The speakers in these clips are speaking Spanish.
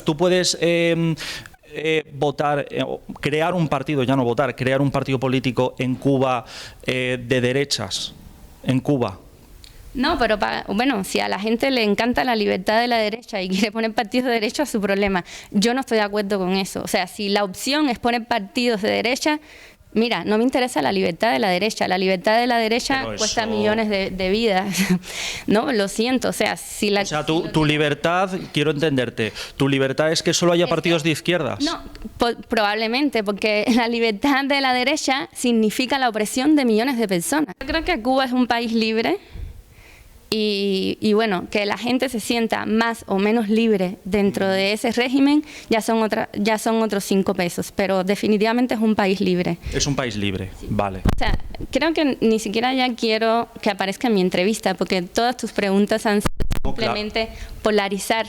Tú puedes votar, crear un partido, ya no votar, crear un partido político en Cuba de derechas, en Cuba. No, pero bueno, si a la gente le encanta la libertad de la derecha y quiere poner partidos de derecha, es su problema. Yo no estoy de acuerdo con eso. O sea, si la opción es poner partidos de derecha, mira, no me interesa la libertad de la derecha. La libertad de la derecha cuesta millones de vidas. No, lo siento. O sea, si la... O sea, tu libertad, quiero entenderte, tu libertad es que solo haya partidos de izquierdas. No, probablemente, porque la libertad de la derecha significa la opresión de millones de personas. Yo creo que Cuba es un país libre. Y bueno, que la gente se sienta más o menos libre dentro de ese régimen ya son otros 5 pesos, pero definitivamente es un país libre. Es un país libre, sí. Vale. O sea, creo que ni siquiera ya quiero que aparezca en mi entrevista, porque todas tus preguntas han sido simplemente polarizar.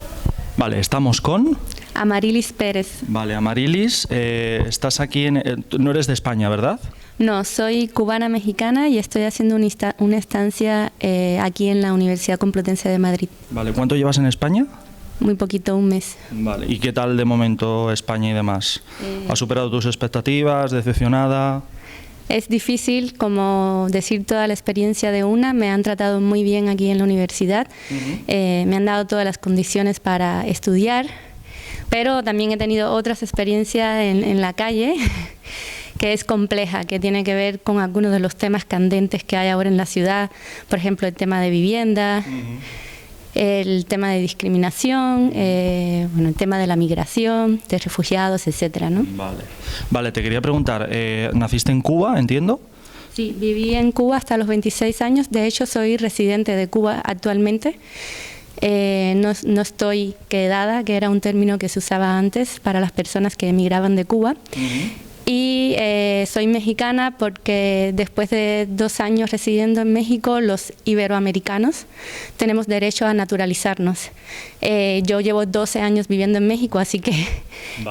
Vale, estamos con... Amarilis Pérez. Vale, Amarilis, estás aquí, no eres de España, ¿verdad? No, soy cubana-mexicana y estoy haciendo una estancia aquí en la Universidad Complutense de Madrid. Vale, ¿cuánto llevas en España? Muy poquito, 1 mes. Vale, ¿y qué tal de momento España y demás? ¿Has superado tus expectativas? ¿Decepcionada? Es difícil, como decir toda la experiencia de una. Me han tratado muy bien aquí en la universidad. Me han dado todas las condiciones para estudiar, pero también he tenido otras experiencias en la calle que es compleja, que tiene que ver con algunos de los temas candentes que hay ahora en la ciudad, por ejemplo, el tema de vivienda, el tema de discriminación, bueno, el tema de la migración, de refugiados, etcétera, ¿no? Vale, te quería preguntar, ¿naciste en Cuba, entiendo? Sí, viví en Cuba hasta los 26 años, de hecho soy residente de Cuba actualmente. No estoy quedada, que era un término que se usaba antes para las personas que emigraban de Cuba. Y soy mexicana porque después de 2 años residiendo en México, los iberoamericanos tenemos derecho a naturalizarnos. Yo llevo 12 años viviendo en México, así que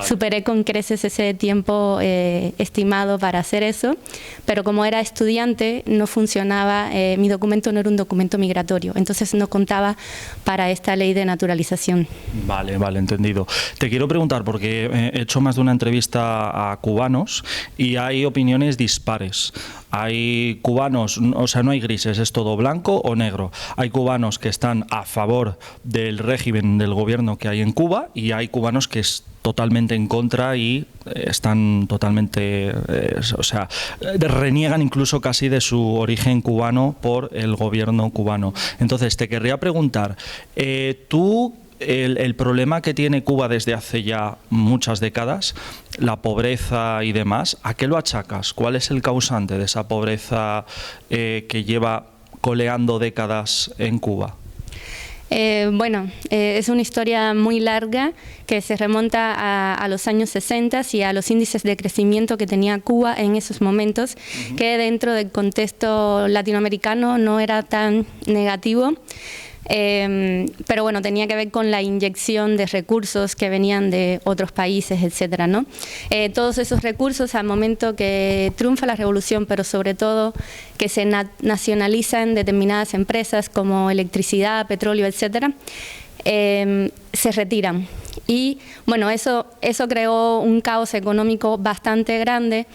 superé con creces ese tiempo estimado para hacer eso, pero como era estudiante no funcionaba, mi documento no era un documento migratorio, entonces no contaba para esta ley de naturalización. Vale, entendido. Te quiero preguntar, porque he hecho más de una entrevista a cubanos y hay opiniones dispares. Hay cubanos, o sea, no hay grises, es todo blanco o negro. Hay cubanos que están a favor del régimen del gobierno que hay en Cuba y hay cubanos que es totalmente en contra y están totalmente, o sea, reniegan incluso casi de su origen cubano por el gobierno cubano. Entonces, te querría preguntar, tú... El problema que tiene Cuba desde hace ya muchas décadas, la pobreza y demás, ¿a qué lo achacas? ¿Cuál es el causante de esa pobreza que lleva coleando décadas en Cuba? Bueno, es una historia muy larga que se remonta a los años 60 y a los índices de crecimiento que tenía Cuba en esos momentos, que dentro del contexto latinoamericano no era tan negativo. Pero bueno, tenía que ver con la inyección de recursos que venían de otros países, etcétera, ¿no? Todos esos recursos al momento que triunfa la revolución, pero sobre todo que se nacionalizan determinadas empresas como electricidad, petróleo, etcétera, se retiran. Y bueno, eso creó un caos económico bastante grande,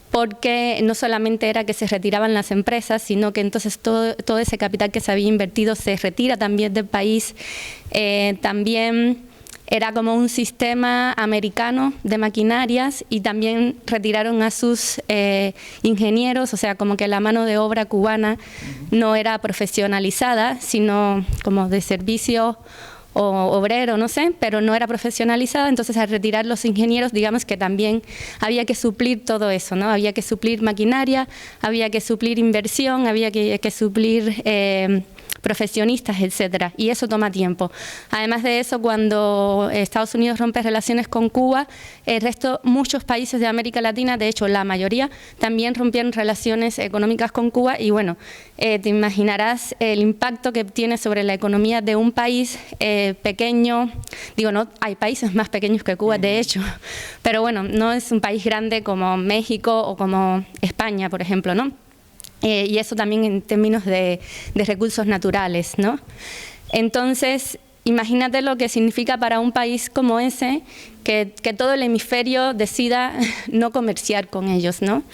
porque no solamente era que se retiraban las empresas, sino que entonces todo ese capital que se había invertido se retira también del país. También era como un sistema americano de maquinarias y también retiraron a sus ingenieros, o sea, como que la mano de obra cubana no era profesionalizada, sino como de servicio o obrero, no sé, pero no era profesionalizada, entonces al retirar los ingenieros, digamos que también había que suplir todo eso, ¿no? Había que suplir maquinaria, había que suplir inversión, había que suplir profesionistas, etcétera, y eso toma tiempo. Además de eso, cuando Estados Unidos rompe relaciones con Cuba, muchos países de América Latina, de hecho la mayoría, también rompieron relaciones económicas con Cuba y bueno, te imaginarás el impacto que tiene sobre la economía de un país pequeño. Digo, no, hay países más pequeños que Cuba, de hecho, pero bueno, no es un país grande como México o como España, por ejemplo, ¿no? Y eso también en términos de recursos naturales, ¿no? Entonces, imagínate lo que significa para un país como ese que todo el hemisferio decida no comerciar con ellos, ¿no?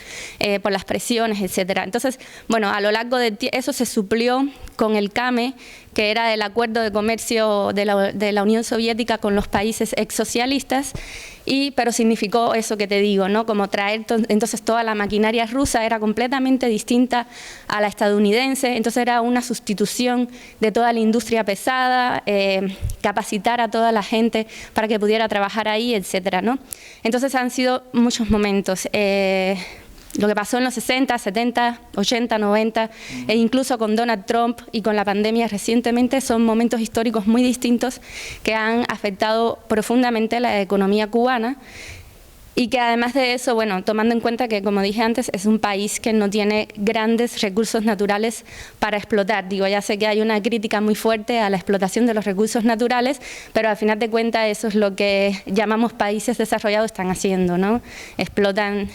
Por las presiones, etcétera. Entonces, bueno, a lo largo de eso se suplió con el CAME, que era el acuerdo de comercio de la Unión Soviética con los países exsocialistas, pero significó eso que te digo, ¿no? Como traer, entonces toda la maquinaria rusa era completamente distinta a la estadounidense, entonces era una sustitución de toda la industria pesada, capacitar a toda la gente para que pudiera trabajar ahí, etcétera, ¿no? Entonces han sido muchos momentos. Lo que pasó en los 60, 70, 80, 90, e incluso con Donald Trump y con la pandemia recientemente, son momentos históricos muy distintos que han afectado profundamente la economía cubana y que además de eso, bueno, tomando en cuenta que, como dije antes, es un país que no tiene grandes recursos naturales para explotar. Digo, ya sé que hay una crítica muy fuerte a la explotación de los recursos naturales, pero al final de cuentas eso es lo que llamamos países desarrollados están haciendo, ¿no? Explotan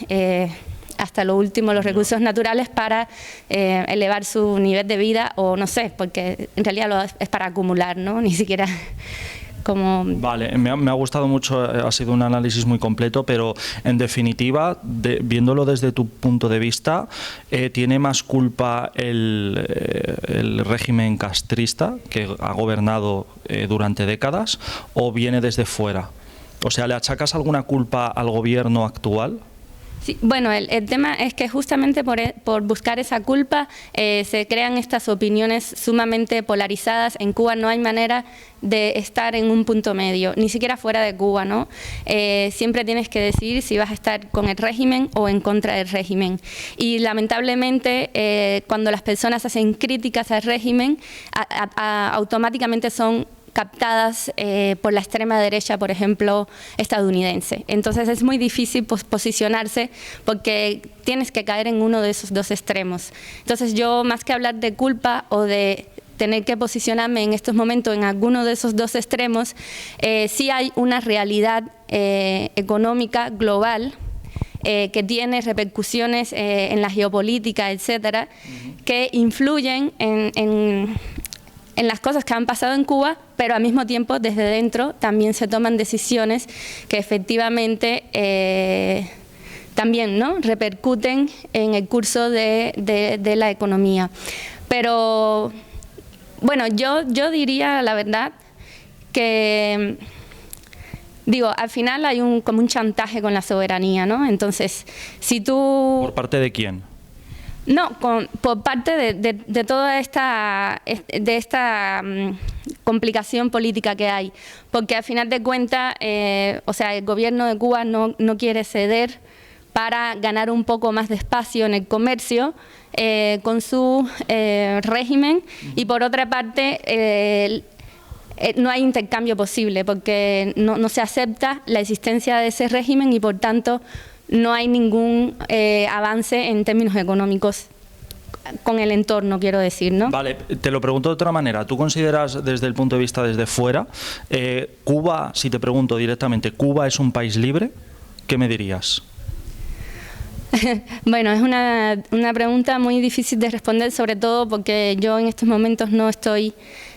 hasta lo último los recursos naturales para elevar su nivel de vida, o no sé, porque en realidad es para acumular, ¿no? Ni siquiera como... Vale, me ha gustado mucho, ha sido un análisis muy completo, pero en definitiva, viéndolo desde tu punto de vista, ¿tiene más culpa el régimen castrista que ha gobernado durante décadas o viene desde fuera? O sea, ¿le achacas alguna culpa al gobierno actual? Sí, bueno, el tema es que justamente por buscar esa culpa se crean estas opiniones sumamente polarizadas. En Cuba no hay manera de estar en un punto medio, ni siquiera fuera de Cuba, ¿no? Siempre tienes que decidir si vas a estar con el régimen o en contra del régimen. Y lamentablemente cuando las personas hacen críticas al régimen, automáticamente son captadas por la extrema derecha, por ejemplo, estadounidense. Entonces es muy difícil posicionarse porque tienes que caer en uno de esos dos extremos. Entonces yo, más que hablar de culpa o de tener que posicionarme en estos momentos en alguno de esos dos extremos, sí hay una realidad económica global que tiene repercusiones en la geopolítica, etcétera, que influyen en las cosas que han pasado en Cuba, pero al mismo tiempo desde dentro también se toman decisiones que efectivamente también, ¿no?, repercuten en el curso de la economía. Pero bueno, yo diría la verdad que, digo, al final hay como un chantaje con la soberanía, ¿no? Entonces, si tú... ¿Por parte de quién? No, por parte de toda esta complicación política que hay, porque al final de cuentas, o sea, el gobierno de Cuba no quiere ceder para ganar un poco más de espacio en el comercio con su régimen, y por otra parte no hay intercambio posible porque no se acepta la existencia de ese régimen y por tanto no hay ningún avance en términos económicos con el entorno, quiero decir, ¿no? Vale, te lo pregunto de otra manera. ¿Tú consideras desde el punto de vista desde fuera, Cuba, si te pregunto directamente, ¿Cuba es un país libre? ¿Qué me dirías? Bueno, es una pregunta muy difícil de responder, sobre todo porque yo en estos momentos no estoy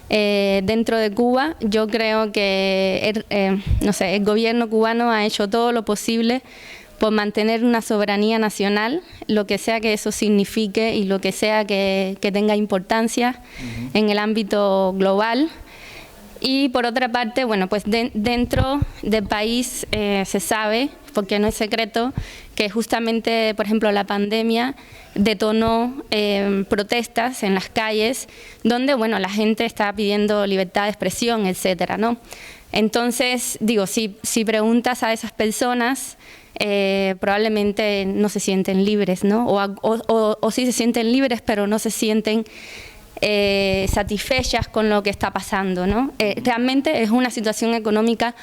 dentro de Cuba. Yo creo que no sé, el gobierno cubano ha hecho todo lo posible por mantener una soberanía nacional, lo que sea que eso signifique y lo que sea que tenga importancia en el ámbito global. Y por otra parte, bueno, pues dentro del país se sabe, porque no es secreto, que justamente, por ejemplo, la pandemia detonó protestas en las calles, donde, bueno, la gente estaba pidiendo libertad de expresión, etcétera, ¿no? Entonces, digo, si preguntas a esas personas, probablemente no se sienten libres, ¿no? O sí se sienten libres, pero no se sienten satisfechas con lo que está pasando, ¿no? Realmente es una situación económica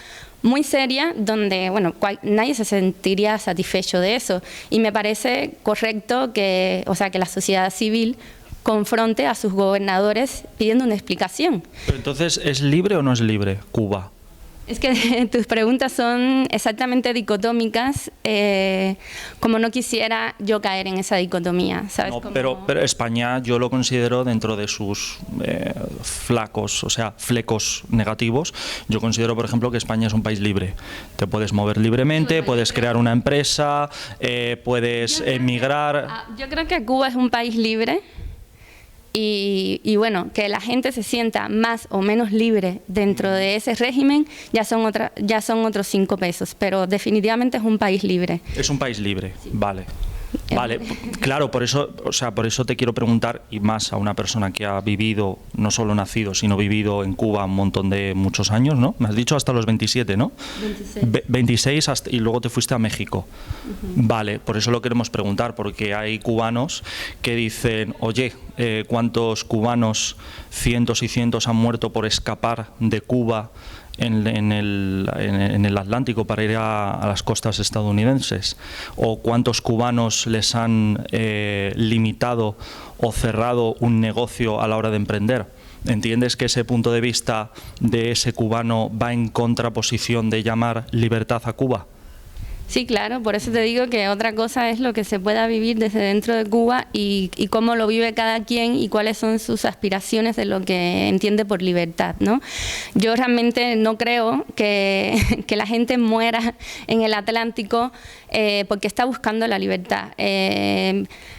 muy seria donde, bueno, nadie se sentiría satisfecho de eso, y me parece correcto que, o sea, que la sociedad civil confronte a sus gobernadores pidiendo una explicación. Pero entonces, ¿es libre o no es libre Cuba? Es que tus preguntas son exactamente dicotómicas, como no quisiera yo caer en esa dicotomía, ¿sabes? No, Como... pero España yo lo considero dentro de sus flacos, o sea, flecos negativos. Yo considero, por ejemplo, que España es un país libre. Te puedes mover libremente, puedes crear una empresa, puedes emigrar. Yo creo que Cuba es un país libre. Y bueno, que la gente se sienta más o menos libre dentro de ese régimen ya son otros 5 pesos, pero definitivamente es un país libre. Es un país libre, sí. Vale. Vale, claro, por eso te quiero preguntar, y más a una persona que ha vivido, no solo nacido, sino vivido en Cuba muchos años, ¿no? Me has dicho hasta los 27, ¿no? 26 y luego te fuiste a México. Vale, por eso lo queremos preguntar, porque hay cubanos que dicen, oye, ¿cuántos cubanos, cientos y cientos, han muerto por escapar de Cuba en el Atlántico para ir a las costas estadounidenses? ¿O cuántos cubanos les han limitado o cerrado un negocio a la hora de emprender? ¿Entiendes que ese punto de vista de ese cubano va en contraposición de llamar libertad a Cuba? Sí, claro, por eso te digo que otra cosa es lo que se pueda vivir desde dentro de Cuba y cómo lo vive cada quien y cuáles son sus aspiraciones de lo que entiende por libertad, ¿no? Yo realmente no creo que la gente muera en el Atlántico porque está buscando la libertad.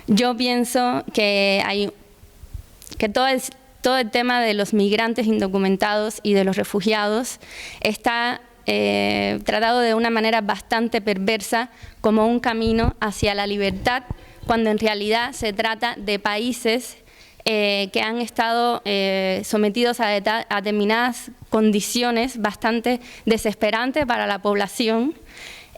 Yo pienso que todo el tema de los migrantes indocumentados y de los refugiados está tratado de una manera bastante perversa como un camino hacia la libertad, cuando en realidad se trata de países que han estado sometidos a determinadas condiciones bastante desesperantes para la población,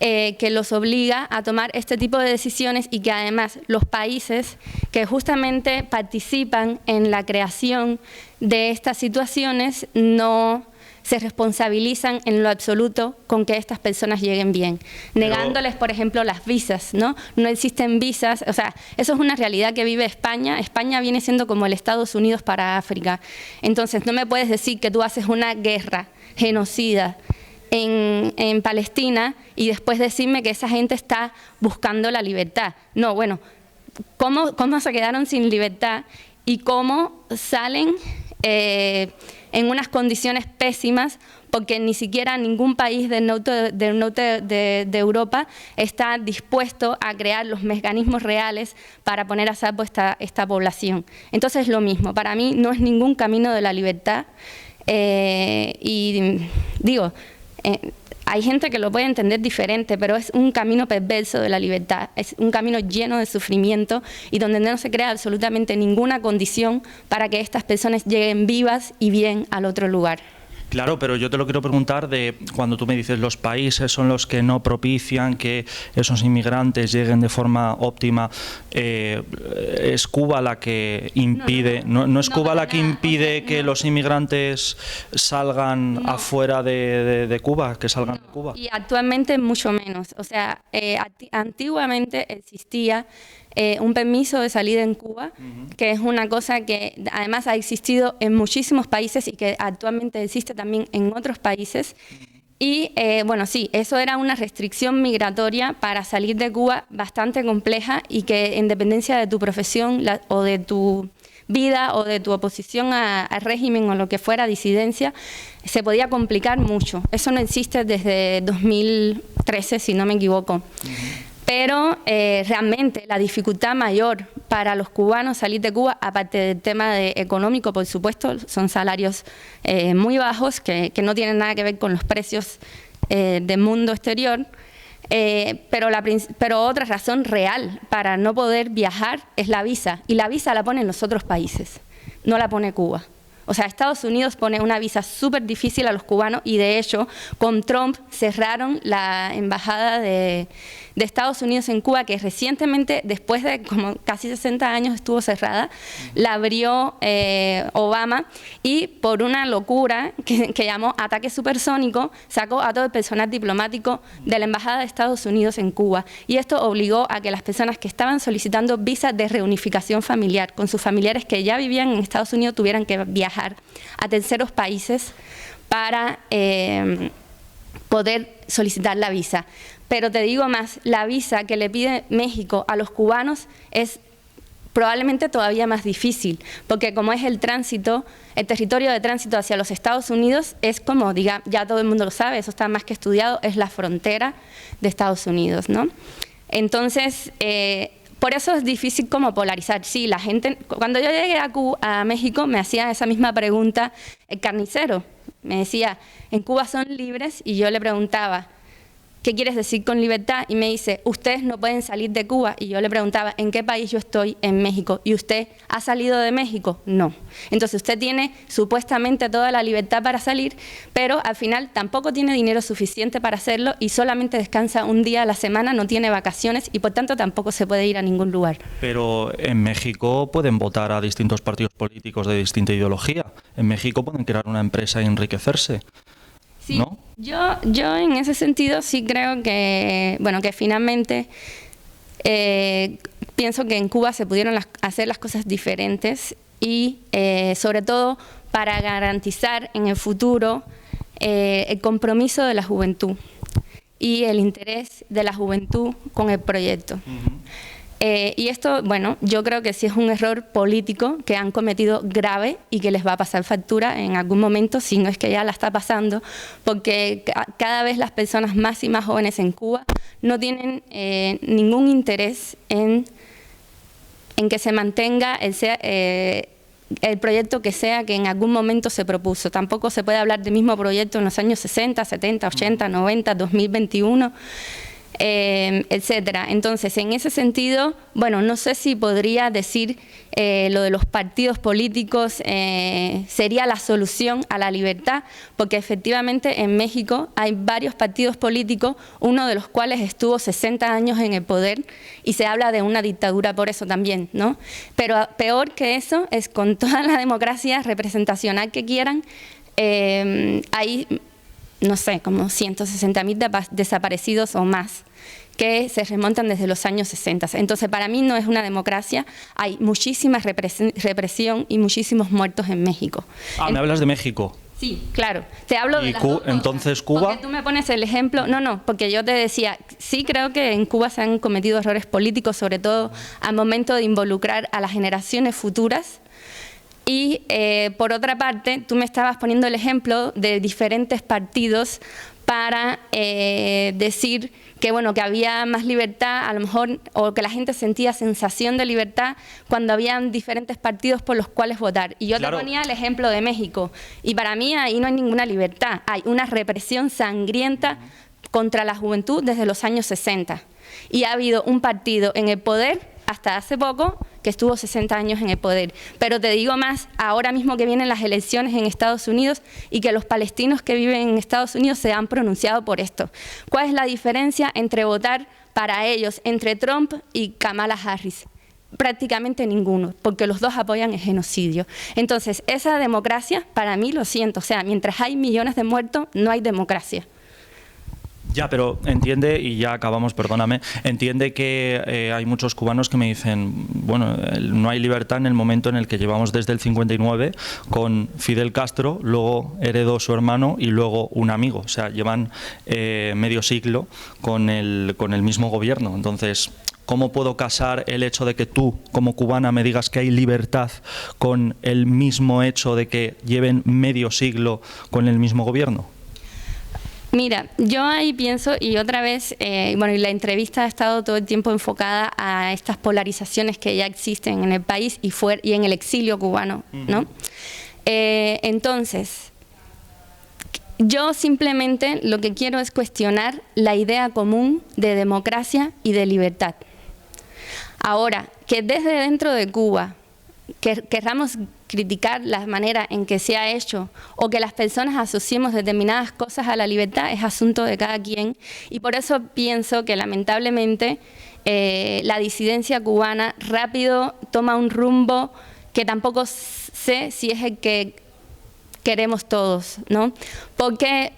que los obliga a tomar este tipo de decisiones y que además los países que justamente participan en la creación de estas situaciones no se responsabilizan en lo absoluto con que estas personas lleguen bien, negándoles, por ejemplo, las visas, ¿no? No existen visas, o sea, eso es una realidad que vive España. España viene siendo como el Estados Unidos para África. Entonces, no me puedes decir que tú haces una guerra genocida en Palestina y después decirme que esa gente está buscando la libertad. No, bueno, ¿cómo se quedaron sin libertad y cómo salen en unas condiciones pésimas, porque ni siquiera ningún país del norte de Europa está dispuesto a crear los mecanismos reales para poner a salvo esta población? Entonces, lo mismo, para mí no es ningún camino de la libertad, y digo, hay gente que lo puede entender diferente, pero es un camino perverso de la libertad, es un camino lleno de sufrimiento y donde no se crea absolutamente ninguna condición para que estas personas lleguen vivas y bien al otro lugar. Claro, pero yo te lo quiero preguntar de cuando tú me dices los países son los que no propician que esos inmigrantes lleguen de forma óptima. ¿Es Cuba la que impide, no es Cuba la que impide que los inmigrantes salgan afuera de Cuba, que salgan de Cuba? Y actualmente mucho menos. O sea, antiguamente existía un permiso de salida en Cuba, que es una cosa que además ha existido en muchísimos países y que actualmente existe también en otros países. Y bueno, sí, eso era una restricción migratoria para salir de Cuba bastante compleja y que en dependencia de tu profesión o de tu vida o de tu oposición al régimen o lo que fuera, disidencia, se podía complicar mucho. Eso no existe desde 2013, si no me equivoco. Pero realmente la dificultad mayor para los cubanos salir de Cuba, aparte del tema económico, por supuesto, son salarios muy bajos que no tienen nada que ver con los precios del mundo exterior, pero otra razón real para no poder viajar es la visa, y la visa la ponen los otros países, no la pone Cuba. O sea, Estados Unidos pone una visa súper difícil a los cubanos y de hecho con Trump cerraron la embajada de Estados Unidos en Cuba, que recientemente, después de como casi 60 años estuvo cerrada, la abrió Obama y por una locura que llamó ataque supersónico sacó a todo el personal diplomático de la embajada de Estados Unidos en Cuba, y esto obligó a que las personas que estaban solicitando visas de reunificación familiar con sus familiares que ya vivían en Estados Unidos tuvieran que viajar a terceros países para poder solicitar la visa. Pero te digo más, la visa que le pide México a los cubanos es probablemente todavía más difícil, porque como es el tránsito, el territorio de tránsito hacia los Estados Unidos es como, diga, ya todo el mundo lo sabe, eso está más que estudiado, es la frontera de Estados Unidos, ¿no? Entonces, por eso es difícil como polarizar. Sí, la gente, cuando yo llegué a México me hacía esa misma pregunta el carnicero, me decía, ¿en Cuba son libres? Y yo le preguntaba, ¿qué quieres decir con libertad? Y me dice, ustedes no pueden salir de Cuba. Y yo le preguntaba, ¿en qué país yo estoy? En México. ¿Y usted ha salido de México? No. Entonces usted tiene supuestamente toda la libertad para salir, pero al final tampoco tiene dinero suficiente para hacerlo y solamente descansa un día a la semana, no tiene vacaciones y por tanto tampoco se puede ir a ningún lugar. Pero en México pueden votar a distintos partidos políticos de distinta ideología. En México pueden crear una empresa y enriquecerse. Sí, ¿no? Yo en ese sentido sí creo que, bueno, que finalmente pienso que en Cuba se pudieron hacer las cosas diferentes y sobre todo para garantizar en el futuro el compromiso de la juventud y el interés de la juventud con el proyecto. Y esto, bueno, yo creo que sí es un error político que han cometido grave y que les va a pasar factura en algún momento, si no es que ya la está pasando, porque cada vez las personas más y más jóvenes en Cuba no tienen ningún interés en que se mantenga el proyecto que sea que en algún momento se propuso. Tampoco se puede hablar del mismo proyecto en los años 60, 70, 80, 90, 2021, etcétera. Entonces, en ese sentido, bueno, no sé si podría decir lo de los partidos políticos sería la solución a la libertad, porque efectivamente en México hay varios partidos políticos, uno de los cuales estuvo 60 años en el poder y se habla de una dictadura por eso también, ¿no? Pero peor que eso es con toda la democracia representacional que quieran, hay, no sé, como 160.000 desaparecidos o más, que se remontan desde los años 60. Entonces, para mí no es una democracia, hay muchísima represión y muchísimos muertos en México. ¿Me hablas de México? Sí, claro. Te hablo de las dos cosas. Entonces, Cuba... Porque tú me pones el ejemplo... No, porque yo te decía, sí creo que en Cuba se han cometido errores políticos, sobre todo al momento de involucrar a las generaciones futuras. Y por otra parte, tú me estabas poniendo el ejemplo de diferentes partidos para decir que, bueno, que había más libertad, a lo mejor, o que la gente sentía sensación de libertad cuando habían diferentes partidos por los cuales votar. Y yo te ponía el ejemplo de México. Y para mí ahí no hay ninguna libertad. Hay una represión sangrienta contra la juventud desde los años 60. Y ha habido un partido en el poder hasta hace poco que estuvo 60 años en el poder. Pero te digo más, ahora mismo que vienen las elecciones en Estados Unidos y que los palestinos que viven en Estados Unidos se han pronunciado por esto. ¿Cuál es la diferencia entre votar para ellos, entre Trump y Kamala Harris? Prácticamente ninguno, porque los dos apoyan el genocidio. Entonces, esa democracia, para mí, lo siento, o sea, mientras hay millones de muertos, no hay democracia. Ya, pero entiende, y ya acabamos, perdóname, entiende que hay muchos cubanos que me dicen, bueno, no hay libertad en el momento en el que llevamos desde el 59 con Fidel Castro, luego heredó su hermano y luego un amigo, o sea, llevan medio siglo con el mismo gobierno. Entonces, ¿cómo puedo casar el hecho de que tú, como cubana, me digas que hay libertad con el mismo hecho de que lleven medio siglo con el mismo gobierno? Mira, yo ahí pienso, y otra vez, bueno, y la entrevista ha estado todo el tiempo enfocada a estas polarizaciones que ya existen en el país y en el exilio cubano, ¿no? Entonces, yo simplemente lo que quiero es cuestionar la idea común de democracia y de libertad. Ahora, que desde dentro de Cuba querramos criticar la manera en que se ha hecho o que las personas asociemos determinadas cosas a la libertad es asunto de cada quien, y por eso pienso que lamentablemente la disidencia cubana rápido toma un rumbo que tampoco sé si es el que queremos todos, ¿no? Porque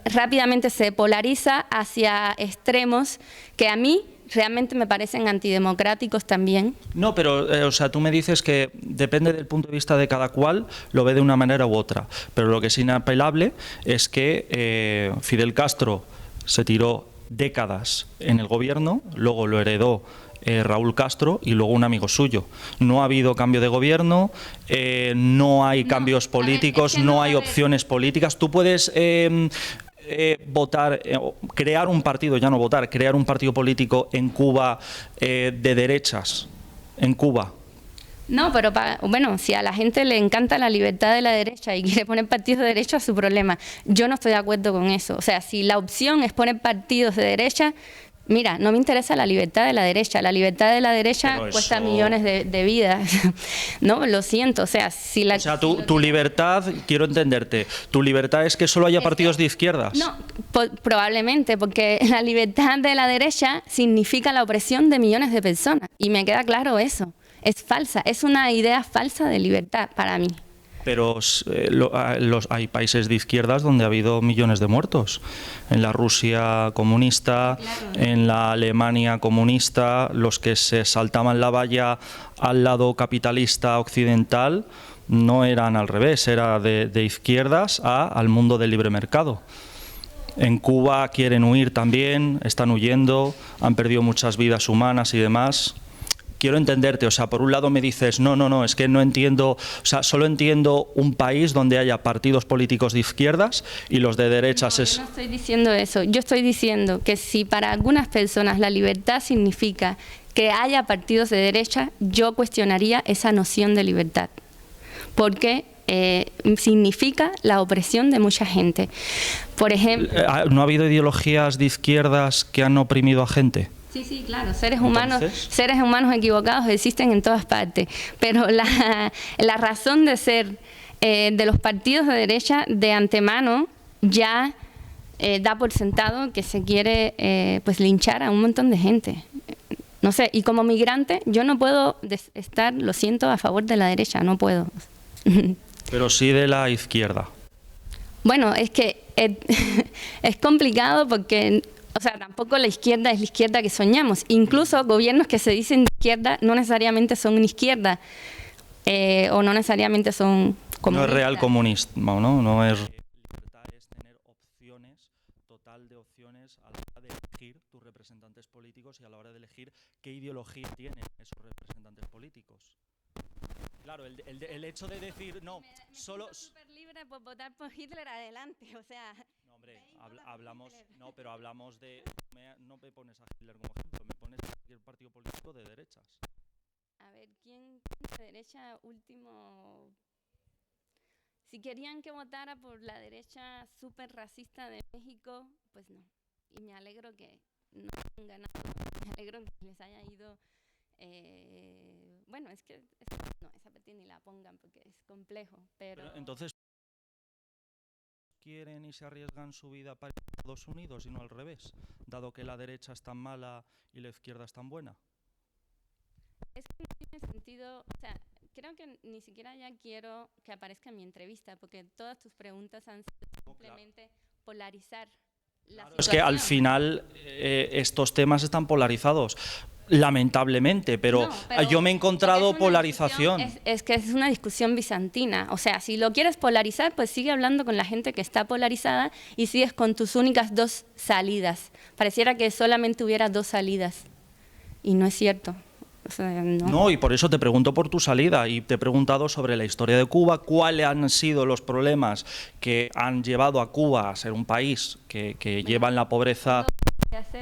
rápidamente se polariza hacia extremos que a mí realmente me parecen antidemocráticos también. No, pero o sea, tú me dices que depende del punto de vista de cada cual, lo ve de una manera u otra. Pero lo que es inapelable es que Fidel Castro se tiró décadas en el gobierno, luego lo heredó Raúl Castro y luego un amigo suyo. No ha habido cambio de gobierno, no hay cambios políticos, no hay opciones políticas. Tú puedes votar, crear un partido, ya no votar, crear un partido político en Cuba de derechas, en Cuba. No, pero bueno, si a la gente le encanta la libertad de la derecha y quiere poner partidos de derecha, es su problema. Yo no estoy de acuerdo con eso. O sea, si la opción es poner partidos de derecha, mira, no me interesa la libertad de la derecha. La libertad de la derecha cuesta millones de vidas. No, lo siento. O sea, si la... O sea, tu libertad, quiero entenderte, tu libertad es que solo haya partidos de izquierdas. No, probablemente, porque la libertad de la derecha significa la opresión de millones de personas. Y me queda claro eso. Es falsa, es una idea falsa de libertad para mí. Pero hay países de izquierdas donde ha habido millones de muertos. En la Rusia comunista, en la Alemania comunista, los que se saltaban la valla al lado capitalista occidental no eran al revés, era de izquierdas al mundo del libre mercado. En Cuba quieren huir también, están huyendo, han perdido muchas vidas humanas y demás. Quiero entenderte, o sea, por un lado me dices, no, es que no entiendo, o sea, solo entiendo un país donde haya partidos políticos de izquierdas y los de derechas es... Yo no estoy diciendo eso, yo estoy diciendo que si para algunas personas la libertad significa que haya partidos de derecha, yo cuestionaría esa noción de libertad, porque significa la opresión de mucha gente. Por ejemplo... ¿No ha habido ideologías de izquierdas que han oprimido a gente? Sí, claro, seres humanos equivocados existen en todas partes, pero la razón de ser de los partidos de derecha de antemano ya da por sentado que se quiere pues linchar a un montón de gente. No sé, y como migrante yo no puedo estar, lo siento, a favor de la derecha, no puedo. Pero sí de la izquierda. Bueno, es que es complicado porque... O sea, tampoco la izquierda es la izquierda que soñamos. Incluso gobiernos que se dicen de izquierda no necesariamente son una izquierda o no necesariamente son comunistas. No es real comunismo, ¿no? No es... Libertad es tener opciones, total de opciones a la hora de elegir tus representantes políticos y a la hora de elegir qué ideología tienen esos representantes políticos. Claro, el hecho de decir, no, solo... Me súper libre por votar por Hitler, adelante, o sea... No, hombre, hablamos, no, pero hablamos de... No me pones a Hitler como ejemplo, me pones a cualquier partido político de derechas. A ver, ¿quién de derecha último...? Si querían que votara por la derecha súper racista de México, pues no. Y me alegro que no hayan ganado, me alegro que les haya ido... bueno, es que no, esa parte ni la pongan porque es complejo, pero entonces quieren y se arriesgan su vida para Estados Unidos y no al revés, dado que la derecha es tan mala y la izquierda es tan buena. Es que no tiene sentido, o sea, creo que ni siquiera ya quiero que aparezca en mi entrevista porque todas tus preguntas han sido simplemente polarizar la situación. Es que al final estos temas están polarizados. Lamentablemente, pero yo me he encontrado polarización. Es que es una discusión bizantina. O sea, si lo quieres polarizar, pues sigue hablando con la gente que está polarizada y sigues con tus únicas dos salidas. Pareciera que solamente hubiera dos salidas. Y no es cierto. O sea, no, y por eso te pregunto por tu salida y te he preguntado sobre la historia de Cuba, cuáles han sido los problemas que han llevado a Cuba a ser un país que lleva en la pobreza...